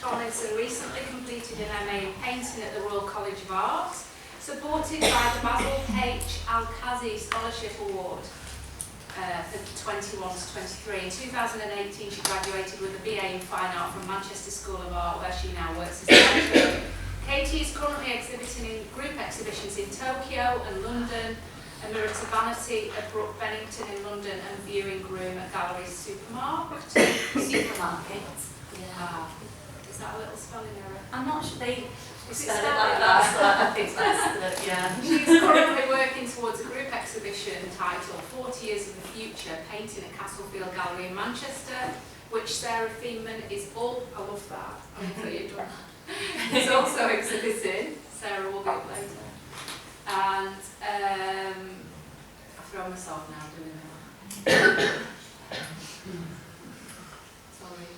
Tomlinson recently completed an MA in painting at the Royal College of Art, supported by the Basil H. Al-Kazi Scholarship Award for 21 to 23. In 2018, she graduated with a BA in Fine Art from Manchester School of Art, where she now works as a lecturer. Katie is currently exhibiting in group exhibitions in Tokyo and London, a Mirror to Vanity at Brook Bennington in London, and Viewing Room at Gallery Supermarket. Supermarket. Yeah. Is that a little spelling error? I'm not sure they spell spell it like that, so I think that's the, yeah. She's currently working towards a group exhibition titled 40 Years of the Future, Painting at Castlefield Gallery in Manchester, which Sarah Feeman is all, I love that, I love that you've done that. It's also exhibiting. Sarah will be up later. And I've thrown myself now doing that. Sorry.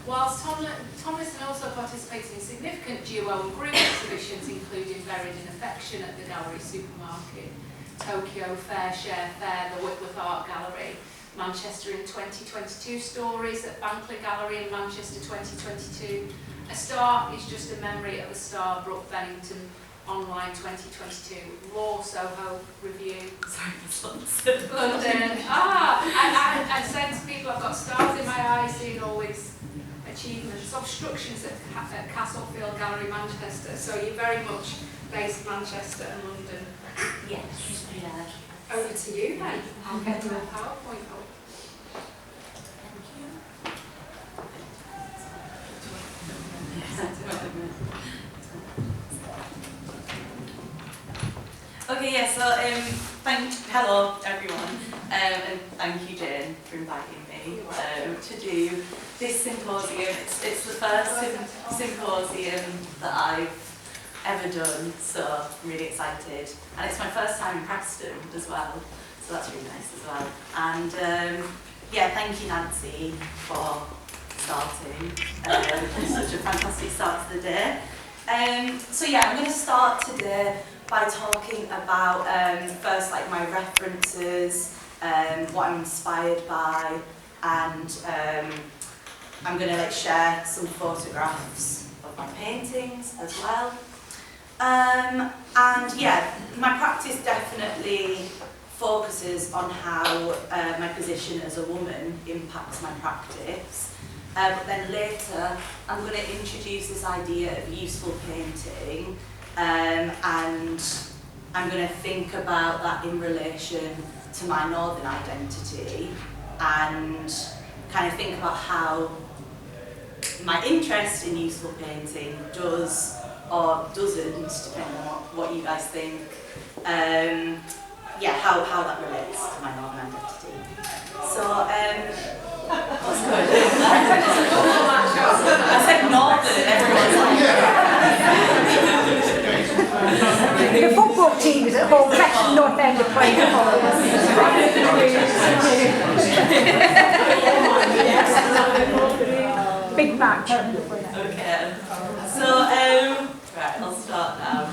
Whilst Tomlinson also participated in significant duo and group exhibitions, including Buried in Affection at the Gallery Supermarket, Tokyo Fair, Share Fair, the Whitworth Art Gallery, Manchester in 2022 Stories at Bankley Gallery in Manchester 2022. A Star is Just a Memory of a Star, Brook Bennington Online 2022. Raw Soho Review. Sorry, this one's London. I said to people, I've got stars in my eyes seeing all these achievements. Obstructions at Castlefield Gallery, Manchester. So you're very much based Manchester and London. Yes, yeah. Over to you then. I'll get my PowerPoint up. Okay, yeah, so hello everyone, and thank you Jane for inviting me to do this symposium. It's the first symposium that I've ever done, so I'm really excited. And it's my first time in Preston as well, so that's really nice as well. And yeah, thank you Nancy for starting. It's such a fantastic start to the day. So yeah, I'm going to start today by talking about first like my references, what I'm inspired by, and I'm going to like share some photographs of my paintings as well. And yeah, my practice definitely focuses on how my position as a woman impacts my practice. But then later, I'm going to introduce this idea of useful painting, and I'm going to think about that in relation to my northern identity, and kind of think about how my interest in useful painting does or doesn't, depending on what you guys think, yeah, how that relates to my northern identity. So, what's good? I said northern, everyone's like... The football team is at home, Preston North End are playing at home. Big match. Okay. So, right, I'll start now.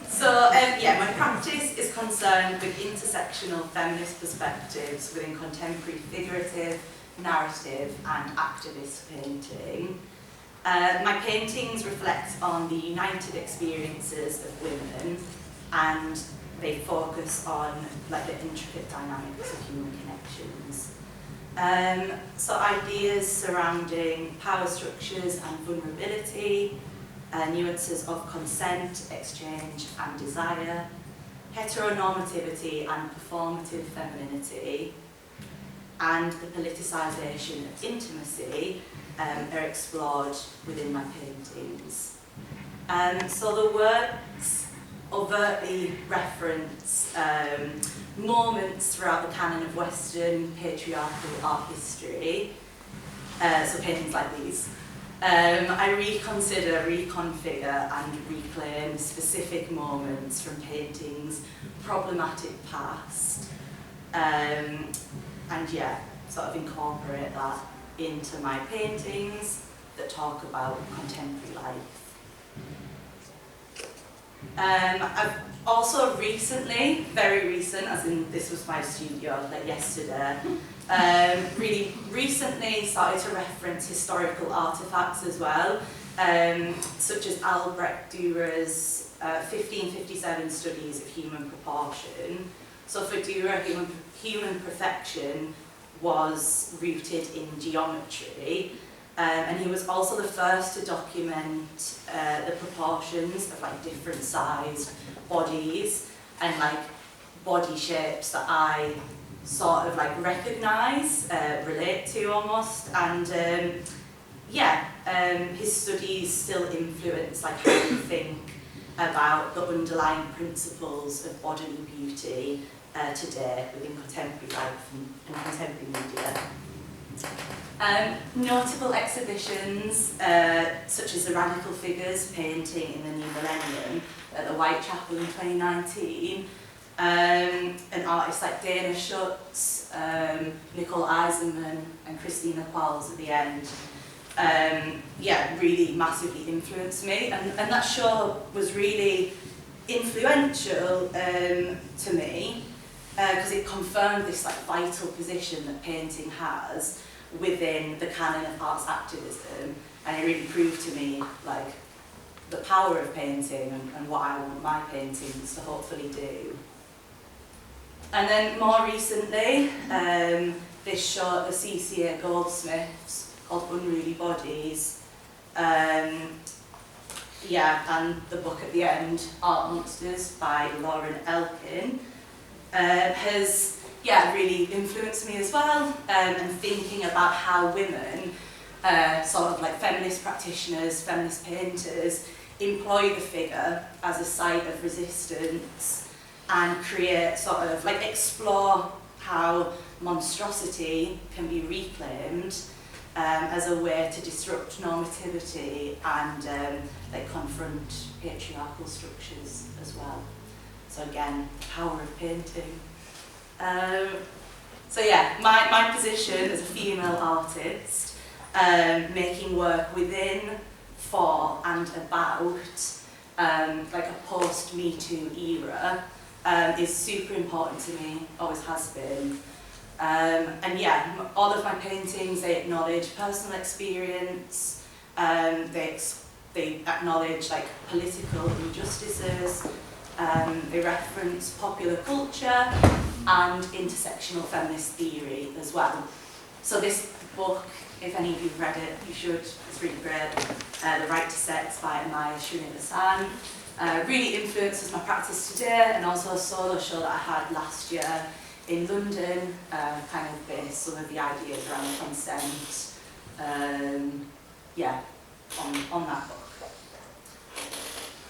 So, yeah, my practice is concerned with intersectional feminist perspectives within contemporary figurative, narrative and activist painting. My paintings reflect on the united experiences of women, and they focus on like the intricate dynamics of human connections. So ideas surrounding power structures and vulnerability, nuances of consent, exchange and desire, heteronormativity and performative femininity, and the politicisation of intimacy are explored within my paintings. So the works overtly reference moments throughout the canon of Western patriarchal art history, so paintings like these. I reconsider, reconfigure and reclaim specific moments from paintings' problematic past, and yeah, sort of incorporate that into my paintings that talk about contemporary life. I've also recently, very recent, as in this was my studio like yesterday, really recently started to reference historical artefacts as well, such as Albrecht Dürer's 1557 studies of human proportion. So for Dürer, human perfection was rooted in geometry, and he was also the first to document the proportions of like different sized bodies and like body shapes that I sort of like recognise, relate to almost, and his studies still influence like how we think about the underlying principles of bodily beauty today within contemporary life and contemporary media. Notable exhibitions such as the Radical Figures painting in the New Millennium at the Whitechapel in 2019, and artists like Dana Schutz, Nicole Eisenman and Christina Qualls at the end, really massively influenced me, and that show was really influential to me because it confirmed this like vital position that painting has within the canon of arts activism, and it really proved to me like the power of painting and what I want my paintings to hopefully do. And then more recently, this show at the CCA Goldsmiths called Unruly Bodies, and the book at the end, Art Monsters by Lauren Elkin, has really influenced me as well, and thinking about how women, sort of like feminist practitioners, feminist painters, employ the figure as a site of resistance and create sort of like explore how monstrosity can be reclaimed as a way to disrupt normativity and like confront patriarchal structures as well. So again, power of painting. My position as a female artist, making work within, for and about like a post-Me Too era is super important to me, always has been. All of my paintings, they acknowledge personal experience, they acknowledge like political injustices, they reference popular culture and intersectional feminist theory as well. So this book, if any of you've read it, you should, it's really great. The Right to Sex by Amaya Srinivasan. Really influences my practice today, and also a solo show that I had last year in London, kind of based some of the ideas around consent, on that book.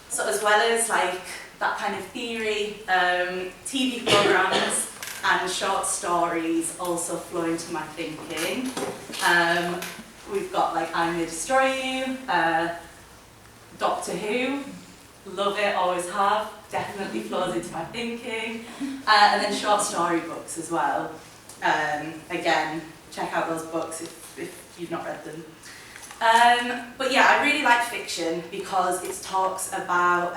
So as well as like that kind of theory, TV programmes and short stories also flow into my thinking. We've got like I May Destroy You, Doctor Who, love it, always have, definitely flows into my thinking, and then short story books as well. Again, check out those books if you've not read them. I really like fiction because it talks about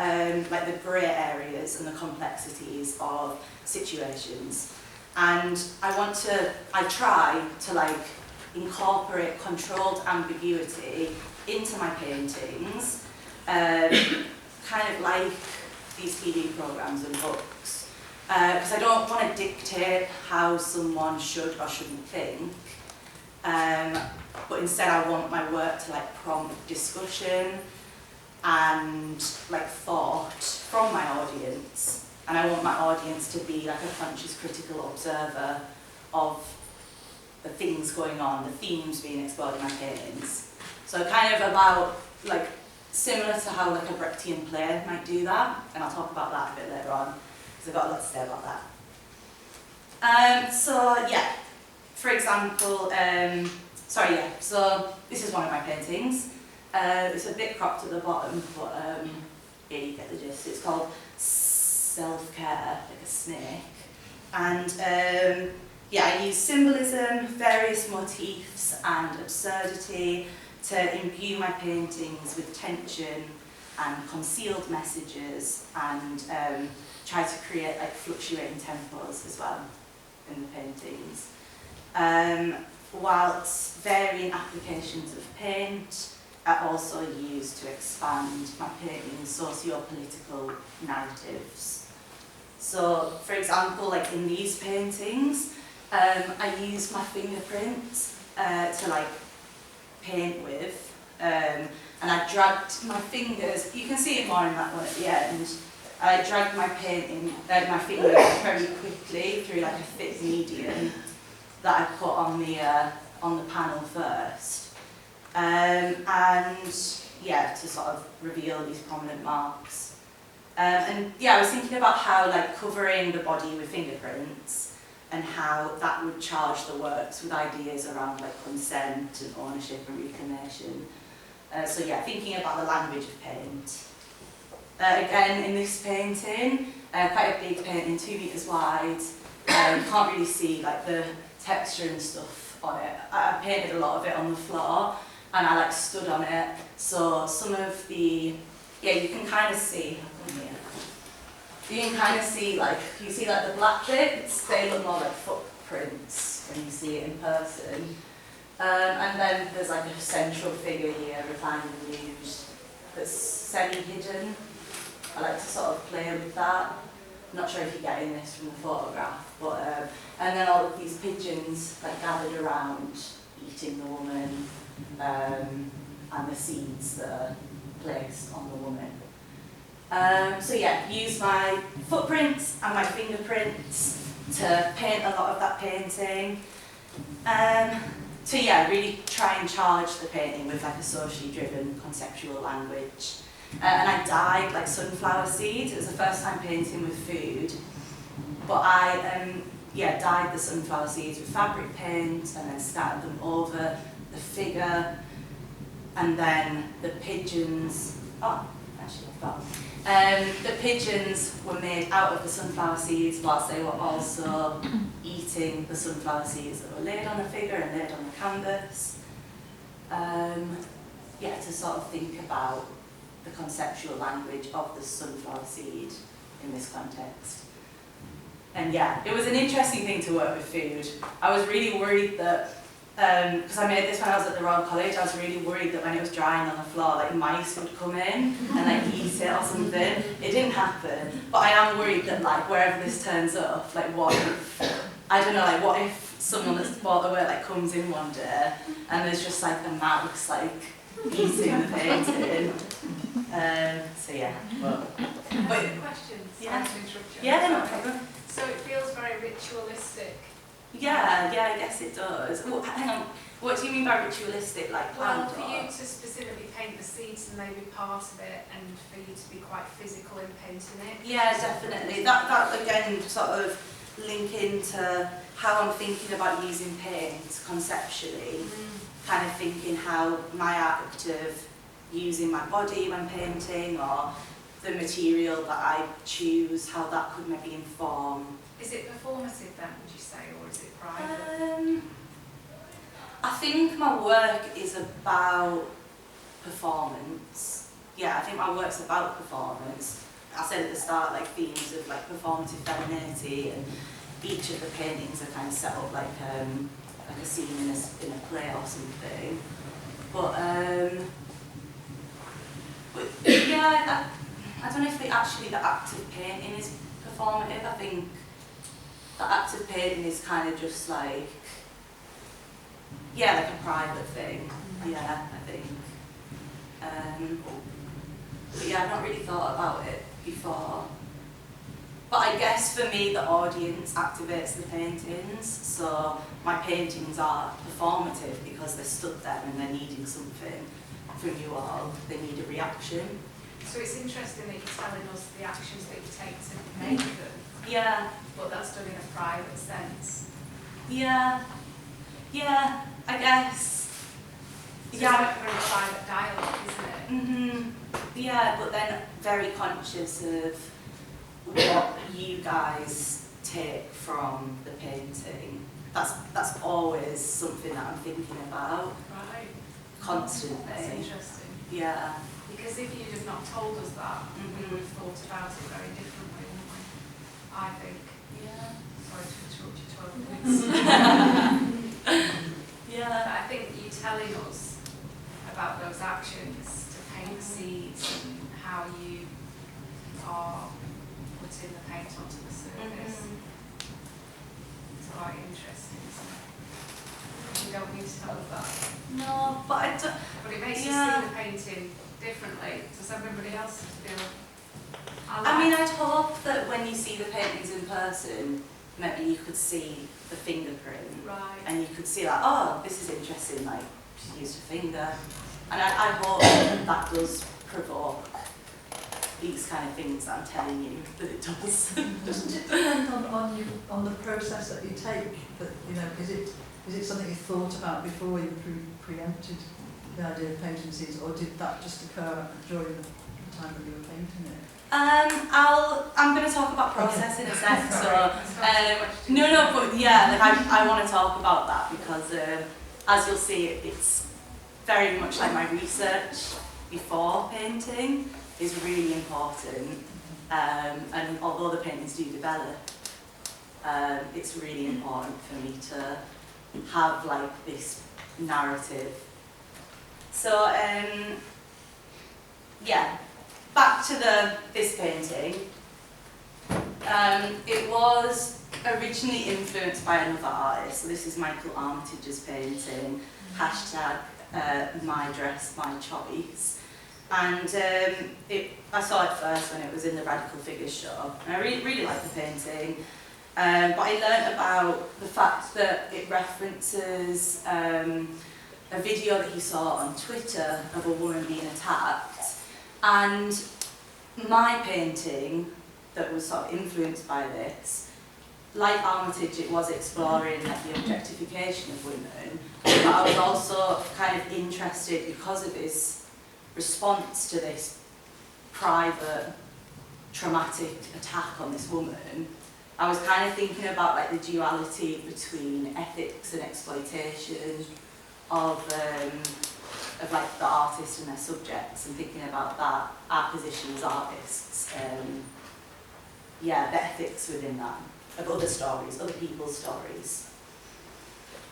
like the grey areas and the complexities of situations, and I try to like incorporate controlled ambiguity into my paintings, kind of like these TV programmes and books, because I don't want to dictate how someone should or shouldn't think, but instead I want my work to like prompt discussion and like thought from my audience, and I want my audience to be like a conscious critical observer of the things going on, the themes being explored in my paintings. So kind of about like similar to how like a Brechtian play might do that, and I'll talk about that a bit later on because I've got a lot to say about that. For example, so this is one of my paintings. It's a bit cropped at the bottom, but you get the gist. It's called Self-Care, like a snake. And I use symbolism, various motifs and absurdity to imbue my paintings with tension and concealed messages, and try to create like fluctuating tempos as well in the paintings. Whilst varying applications of paint are also used to expand my painting's socio-political narratives. So, for example, like in these paintings, I use my fingerprints to like paint with, and I dragged my fingers. You can see it more in that one at the end. I dragged my painting, my fingers very quickly through like a thick medium that I put on the panel first, and yeah, to sort of reveal these prominent marks. And yeah, I was thinking about how like covering the body with fingerprints and how that would charge the works with ideas around like consent and ownership and reclamation. So yeah, thinking about the language of paint. Again, in this painting, quite a big painting, 2 meters wide. Can't really see like the texture and stuff on it. I painted a lot of it on the floor, and I like stood on it. So some of the, yeah, you can kind of see. You can kind of see like, you see like the black bits, they look more like footprints when you see it in person. And then there's like a central figure here, reclining nude, that's semi-hidden. I like to sort of play with that. I'm not sure if you're getting this from the photograph, but and then all of these pigeons like gathered around, eating the woman, and the seeds that are placed on the woman. So yeah, use my footprints and my fingerprints to paint a lot of that painting. So yeah, really try and charge the painting with like a socially driven conceptual language. And I dyed like sunflower seeds. It was the first time painting with food, but I yeah, dyed the sunflower seeds with fabric paint and then scattered them over the figure, and then the pigeons. Oh, actually, I forgot. The pigeons were made out of the sunflower seeds, whilst they were also eating the sunflower seeds that were laid on the figure and laid on the canvas. Yeah, to sort of think about the conceptual language of the sunflower seed in this context. And yeah, it was an interesting thing to work with food. I was really worried that, because I made this when I was at the Royal College, I was really worried that when it was drying on the floor, like mice would come in and like eat it or something. It didn't happen, but I am worried that like wherever this turns up, like what if, I don't know, like what if someone that's bought the work like comes in one day and there's just like a mouse like eating the painting. So yeah. But Questions? Yeah. To interrupt you. Yeah, no problem. So it feels very ritualistic. Yeah, I guess it does. Well, hang on, what do you mean by ritualistic, like Well, plant for you art? to specifically paint the seeds and maybe part of it, and for you to be quite physical in painting it. Yeah, definitely. That again sort of link into how I'm thinking about using paint conceptually. Kind of thinking how my act of using my body when painting, or the material that I choose, how that could maybe inform. Is it performative then, would you say, or is it private? I think my work is about performance. Yeah, I think my work's about performance. I said at the start, like themes of like performative femininity, and each of the paintings are kind of set up like a scene in a play or something. But yeah, I don't know if the act of painting is performative. I think the act of painting is kind of just like, yeah, like a private thing. Yeah, I think. But yeah, I've not really thought about it before. But I guess for me, the audience activates the paintings. So my paintings are performative because they're stood there and they're needing something from you all. They need a reaction. So it's interesting that you're telling us the actions that you take to make them. Yeah. But that's done in a private sense. Yeah, I guess. So Yeah. it's like a very private dialogue, isn't it? Yeah, but then very conscious of what you guys take from the painting. That's always something that I'm thinking about Right. constantly. That's interesting. Yeah. Because if you'd have not told us that, we Mhm. would have thought about it very differently, wouldn't we? I think. Yeah. Sorry to interrupt you 12 minutes. Yeah. But I think you telling us about those actions to paint the seeds and how you are putting the paint onto the surface is quite interesting, isn't it? You don't need to tell us that. No, but I don't. But it makes Yeah. you see the painting differently. Does everybody else feel? I mean, I'd hope that when you see the paintings in person, maybe you could see the fingerprint. Right. And you could see like, oh, this is interesting, like, she used her finger. And I hope that does provoke these kind of things that I'm telling you that it does. Doesn't it depend on the process that you take? That, you know, is it something you thought about before you preempted the idea of painting seeds, or did that just occur during the time that you were painting it? I'm going to talk about process in a sec. So, but yeah, like I want to talk about that because as you'll see, it's very much like my research before painting is really important. And although the paintings do develop, it's really important for me to have like this narrative. So yeah, back to this painting. It was originally influenced by another artist. So this is Michael Armitage's painting, hashtag my dress, my choice. And I saw it first when it was in the Radical Figures show. And I really liked the painting. But I learnt about the fact that it references a video that he saw on Twitter of a woman being attacked. And my painting that was sort of influenced by this, like Armitage, it was exploring like the objectification of women, but I was also kind of interested because of his response to this private traumatic attack on this woman. I was kind of thinking about like the duality between ethics and exploitation of like the artist and their subjects, and thinking about that, our position as artists, yeah, the ethics within that, of other stories, other people's stories.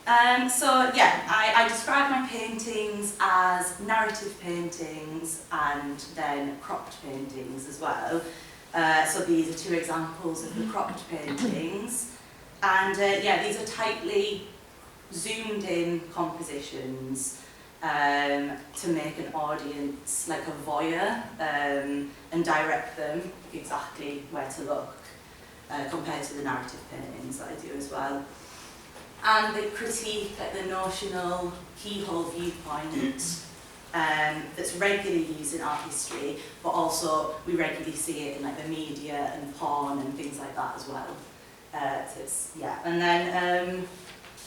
So yeah, I describe my paintings as narrative paintings and then cropped paintings as well. So these are two examples of the cropped paintings. And yeah, these are tightly zoomed in compositions to make an audience like a voyeur and direct them exactly where to look compared to the narrative paintings that I do as well. And they critique like the notional keyhole viewpoint that's regularly used in art history, but also we regularly see it in like the media and porn and things like that as well. So it's, yeah, and then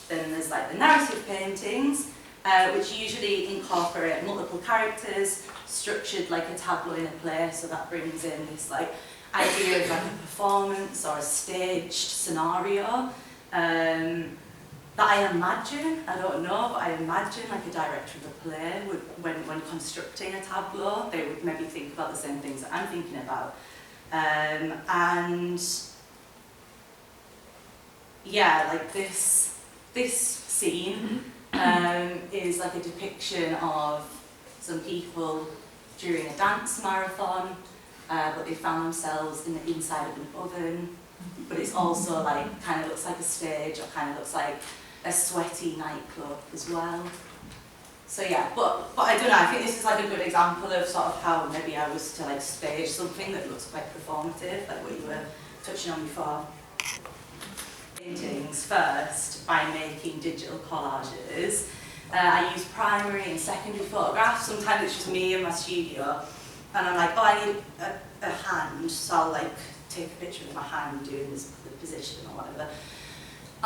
there's like the narrative paintings, which usually incorporate multiple characters, structured like a tableau in a play, so that brings in this like idea of like a performance or a staged scenario. That I imagine, I don't know, but I imagine like a director of a play would, when constructing a tableau, they would maybe think about the same things that I'm thinking about. And yeah, like this scene is like a depiction of some people during a dance marathon, but they found themselves in the inside of an oven. But it's also like, kind of looks like a stage, or kind of looks like a sweaty nightclub as well. So yeah, but I don't know, I think this is like a good example of sort of how maybe I was to like stage something that looks quite performative, like what you were touching on before. Paintings first by making digital collages. I use primary and secondary photographs. Sometimes it's just me in my studio, and I'm like, oh, I need a hand, so I'll like take a picture of my hand doing the position or whatever.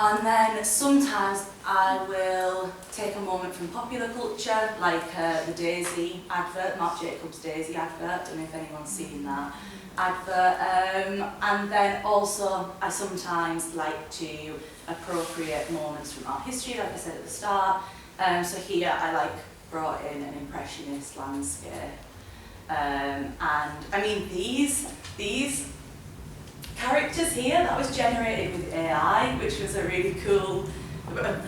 And then sometimes I will take a moment from popular culture, like the Daisy advert, Marc Jacobs' Daisy advert. I don't know if anyone's seen that advert. And then also I sometimes like to appropriate moments from art history, like I said at the start. So here I like brought in an impressionist landscape. And I mean, these characters here, that was generated with AI, which was a really cool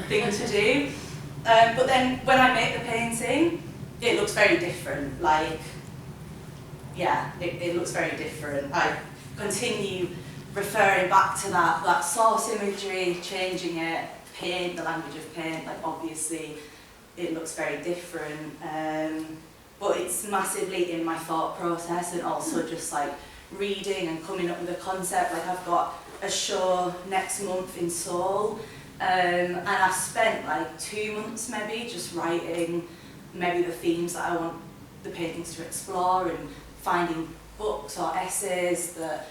thing to do. But then when I make the painting, it looks very different. Like, yeah, it looks very different. I continue referring back to that source imagery, changing it, paint, the language of paint, like obviously it looks very different. But it's massively in my thought process, and also just like reading and coming up with a concept. Like I've got a show next month in Seoul, and I've spent like 2 months maybe just writing maybe the themes that I want the paintings to explore, and finding books or essays that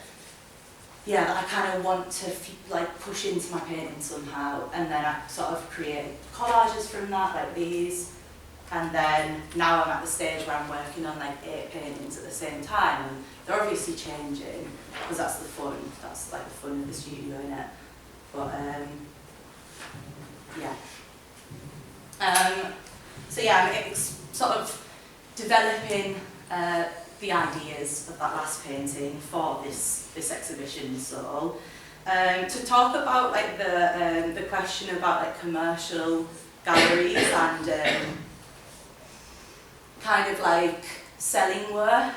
I kind of want to like push into my painting somehow, and then I sort of create collages from that, like these. And then now I'm at the stage where I'm working on like 8 paintings at the same time, and they're obviously changing because that's the fun. That's like the fun of the studio, innit? But yeah. So yeah, I'm sort of developing the ideas of that last painting for this exhibition in Seoul. To talk about like the question about like commercial galleries and kind of like selling work.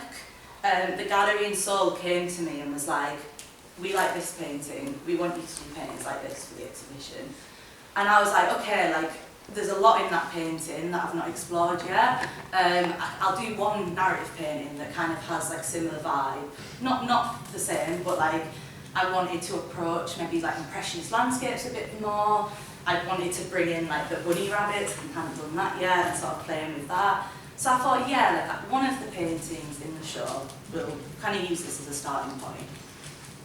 The gallery in Seoul came to me and was like, we like this painting, we want you to do paintings like this for the exhibition. And I was like, okay, like there's a lot in that painting that I've not explored yet. I'll do one narrative painting that kind of has like similar vibe, not the same, but like I wanted to approach maybe like impressionist landscapes a bit more. I wanted to bring in like the bunny rabbits, and hadn't done that yet, and sort of playing with that. So I thought, yeah, like one of the paintings in the show will kind of use this as a starting point.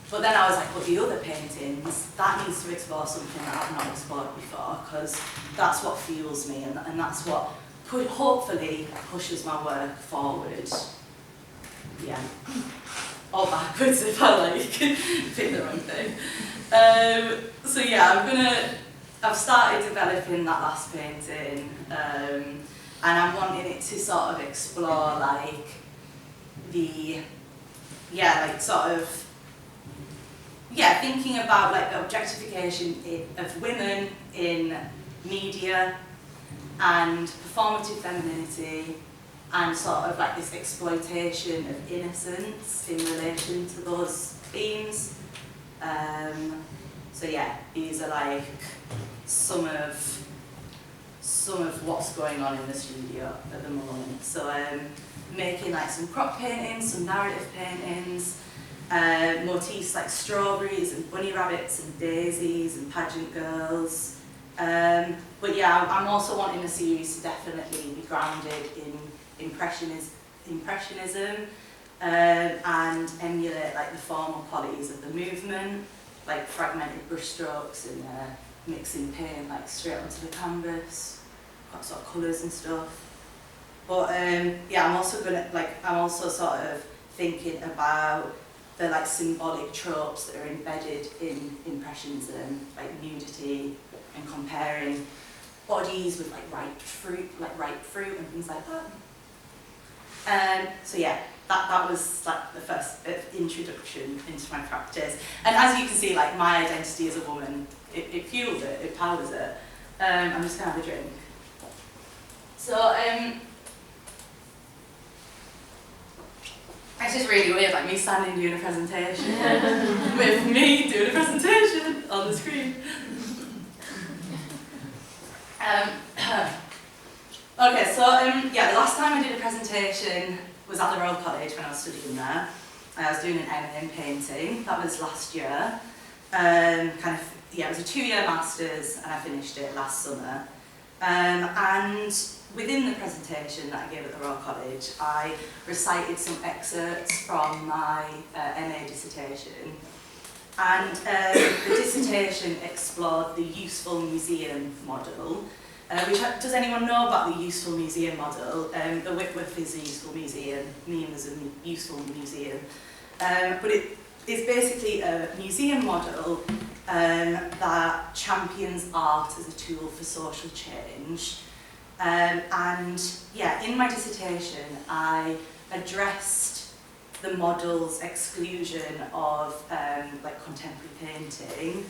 But then I was like, well, the other paintings, that needs to explore something that I've not explored before, because that's what fuels me, and that's what hopefully pushes my work forward. Yeah. Or backwards if I like pick the wrong thing. So yeah, I've started developing that last painting, and I'm wanting it to sort of explore like thinking about like the objectification of women in media and performative femininity, and sort of like this exploitation of innocence in relation to those themes. So yeah, these are like some of what's going on in the studio at the moment. So making like some crop paintings, some narrative paintings, motifs like strawberries and bunny rabbits and daisies and pageant girls. But yeah, I'm also wanting a series to definitely be grounded in impressionism and emulate like the formal qualities of the movement, like fragmented brushstrokes and mixing paint like straight onto the canvas, got sort of colours and stuff. But yeah, I'm also sort of thinking about the like symbolic tropes that are embedded in impressionism, like nudity, and comparing bodies with like ripe fruit and things like that. So yeah, that was like the first introduction into my practice. And as you can see, like my identity as a woman, it fuels it, it powers it. I'm just gonna have a drink. So it's just really weird, like me standing doing a presentation with me doing a presentation on the screen. Okay, so yeah, the last time I did a presentation was at the Royal College when I was studying there. I was doing an M in painting. That was last year. It was a 2-year masters, and I finished it last summer. And within the presentation that I gave at the Royal College, I recited some excerpts from my MA dissertation. And the dissertation explored the useful museum model. Does anyone know about the useful museum model? The Whitworth is a useful museum, Nîmes is a useful museum. But it is basically a museum model that champions art as a tool for social change. And yeah, in my dissertation, I addressed the model's exclusion of like contemporary painting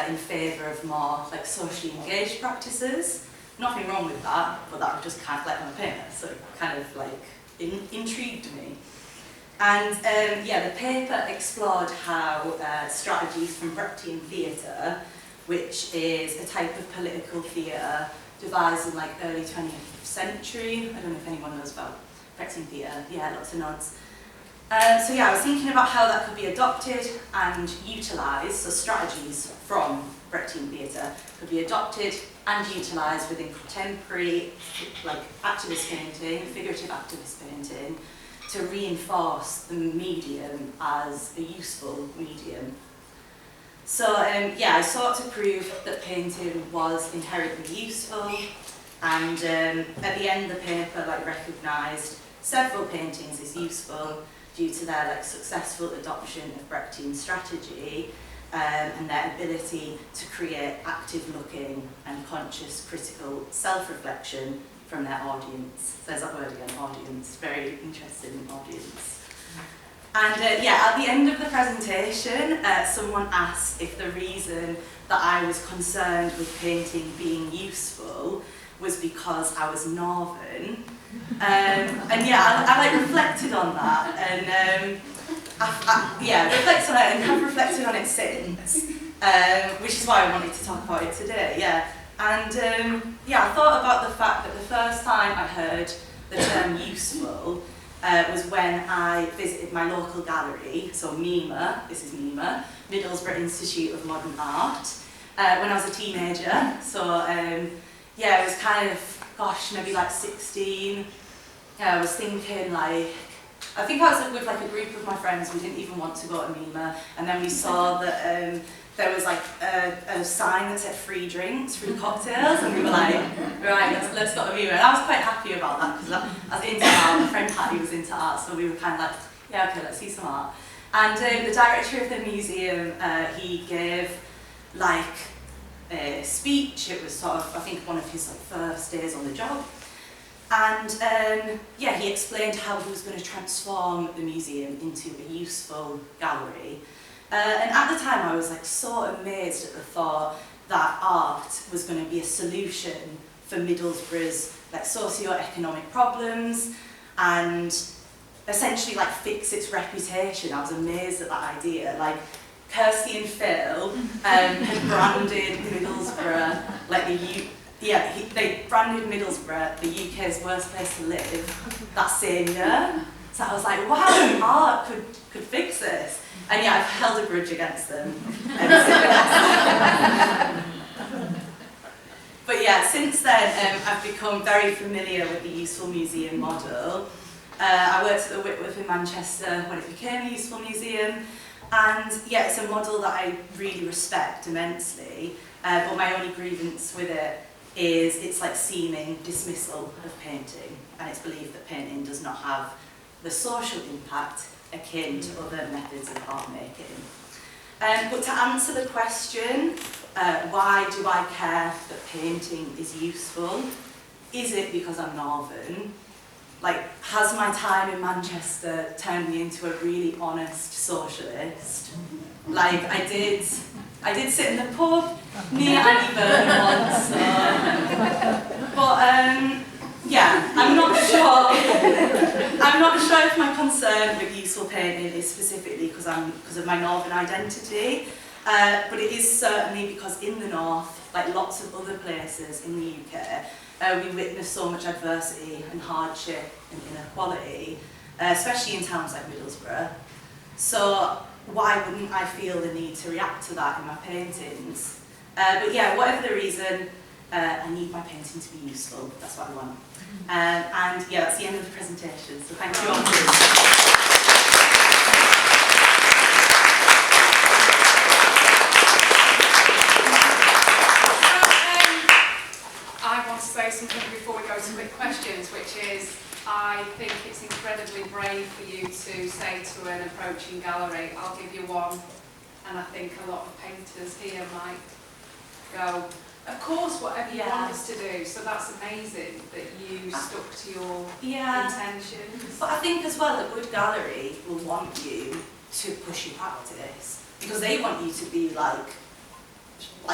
in favour of more like socially engaged practices. Nothing wrong with that, but that was just kind of like on a paper, so it kind of like intrigued me. And yeah, the paper explored how strategies from Brechtian theatre, which is a type of political theatre devised in like early 20th century. I don't know if anyone knows about Brechtian theatre. Yeah, lots of nods. So yeah, I was thinking about how that could be adopted and utilised, so strategies from Brechtian theatre could be adopted and utilised within contemporary, like activist painting, figurative activist painting, to reinforce the medium as a useful medium. So yeah, I sought to prove that painting was inherently useful, and at the end of the paper, like recognised several paintings as useful due to their like successful adoption of Brechtian strategy and their ability to create active-looking and conscious critical self-reflection from their audience. There's that word again, audience, very interesting audience. And yeah, at the end of the presentation, someone asked if the reason that I was concerned with painting being useful was because I was Northern. And yeah, I like reflected on that, and yeah, reflected on it and have reflected on it since, which is why I wanted to talk about it today. Yeah, and yeah, I thought about the fact that the first time I heard the term useful was when I visited my local gallery, so MIMA, this is MIMA, Middlesbrough Institute of Modern Art, when I was a teenager. So yeah, it was kind of, gosh, maybe like 16. I was thinking like, I think I was with like a group of my friends. We didn't even want to go to MIMA, and then we saw that there was like a sign that said free drinks, free cocktails, and we were like, right, let's go to MIMA. And I was quite happy about that because I was into art. My friend Patty was into art, so we were kind of like, yeah, okay, let's see some art. And the director of the museum, he gave like a speech. It was sort of, I think, one of his like first days on the job. And yeah, he explained how he was going to transform the museum into a useful gallery. And at the time I was like so amazed at the thought that art was going to be a solution for Middlesbrough's like socio-economic problems and essentially like fix its reputation. I was amazed at that idea. Like Kirsty and Phil had branded Middlesbrough like they branded Middlesbrough the UK's worst place to live that same year. So I was like, wow, art could fix this. And yeah, I've held a grudge against them. But yeah, since then I've become very familiar with the useful museum model. I worked at the Whitworth in Manchester when it became a useful museum. And yeah, it's a model that I really respect immensely. But my only grievance with it is its like seeming dismissal of painting, and it's believed that painting does not have the social impact akin to other methods of art making. But to answer the question, why do I care that painting is useful? Is it because I'm Northern? Like, has my time in Manchester turned me into a really honest socialist? Like, I did sit in the pub near Annie Birley once, but yeah, I'm not sure if my concern with useful painting is specifically because of my Northern identity, but it is certainly because in the North, like lots of other places in the UK, we witness so much adversity and hardship and inequality, especially in towns like Middlesbrough. So why wouldn't I feel the need to react to that in my paintings? But yeah, whatever the reason, I need my painting to be useful. That's what I want. And yeah, that's the end of the presentation. So thank you all. I want to say something before we go to quick questions, which is I think it's incredibly brave for you to say to an approaching gallery, I'll give you one, and I think a lot of painters here might go, of course, whatever you Yeah. want us to do. So that's amazing that you stuck to your Yeah. intentions. But I think as well, a good gallery will want you to push your practice because they want you to be like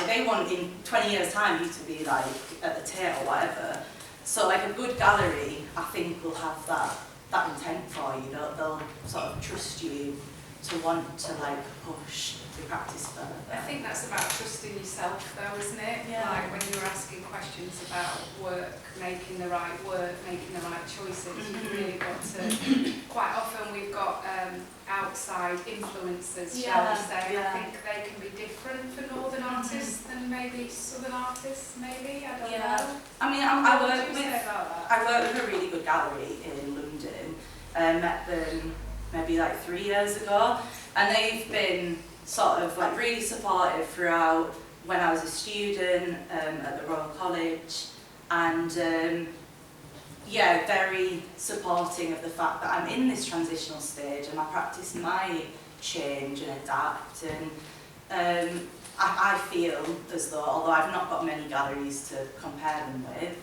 they want in 20 years' time you to be like at the tier or whatever. So like a good gallery, I think will have that intent for you. They'll sort of trust you to want to like push your practice further. I think that's about trusting yourself though, isn't it? Yeah. Like when you're asking questions about work, making the right choices, you've really got to, quite often we've got outside influences, shall we say. Yeah. I think they can be different for northern artists than maybe southern artists, maybe, I don't know. I mean, What would you say about that? I work with a really good gallery in London. Met them maybe like 3 years ago, and they've been sort of like really supportive throughout when I was a student at the Royal College, and yeah, very supporting of the fact that I'm in this transitional stage and my practice might change and adapt, and I feel as though, although I've not got many galleries to compare them with,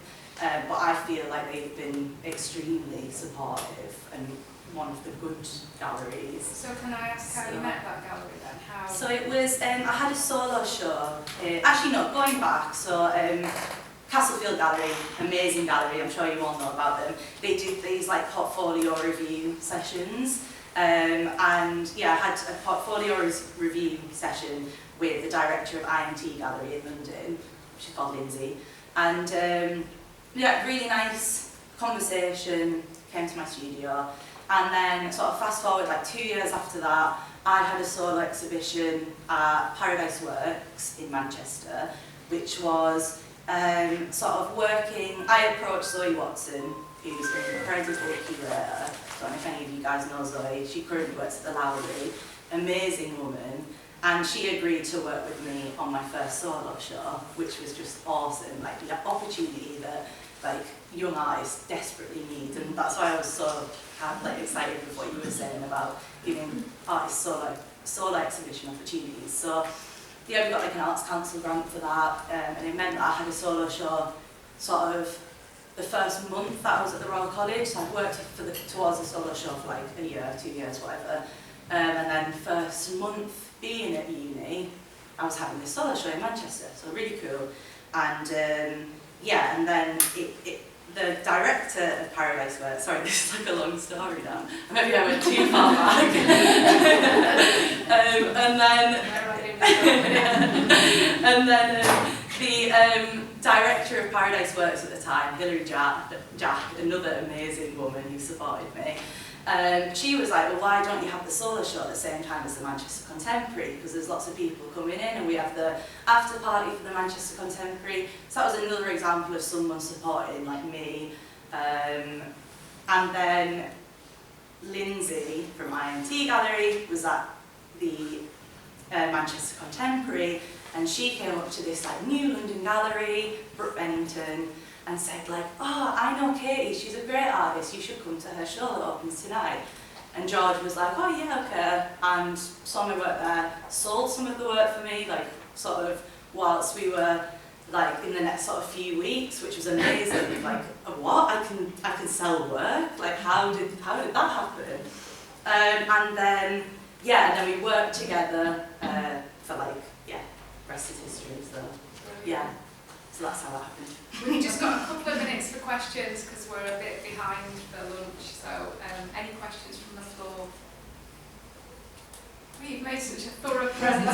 but I feel like they've been extremely supportive and one of the good galleries. So can I ask how you met that gallery then? How? So it was, I had a solo show, actually no, going back, so Castlefield Gallery, amazing gallery, I'm sure you all know about them. They do these like portfolio review sessions, and yeah, I had a portfolio review session with the director of IMT Gallery in London, which is called Lindsay, and yeah, really nice conversation, came to my studio, and then sort of fast forward like 2 years after that, I had a solo exhibition at Paradise Works in Manchester, which was sort of working. I approached Zoe Watson, who's an incredible curator. I don't know if any of you guys know Zoe. She currently works at the Lowry, amazing woman, and she agreed to work with me on my first solo show, which was just awesome. Like the opportunity that like young artists desperately need, and that's why I was so like excited with what you were saying about giving artists solo exhibition opportunities. So yeah, we got like an Arts Council grant for that, and it meant that I had a solo show sort of the first month that I was at the Royal College. So I worked towards a solo show for like a year, 2 years, whatever. And then first month being at uni, I was having this solo show in Manchester, so really cool. And yeah, and then the director of Paradise Works, sorry, this is like a long story now, maybe I went too far back. And then the director of Paradise Works at the time, Hilary Jack, another amazing woman who supported me, she was like, well, why don't you have the solo show at the same time as the Manchester Contemporary? Because there's lots of people coming in, and we have the after party for the Manchester Contemporary. So that was another example of someone supporting like me. And then Lindsay from IMT Gallery was at the Manchester Contemporary, and she came up to this like new London gallery, Brook Bennington, and said like, oh, I know Katie, she's a great artist, you should come to her show that opens tonight. And George was like, oh yeah, okay, and saw my work there, sold some of the work for me, like sort of whilst we were like in the next sort of few weeks, which was amazing. Like, what? I can sell work? Like, how did that happen? And then yeah, and then we worked together for like, yeah, rest is history. So yeah, so that's how that happened. We've just got a couple of minutes for questions because we're a bit behind for lunch. So any questions from the floor? You've made such a thorough presentation.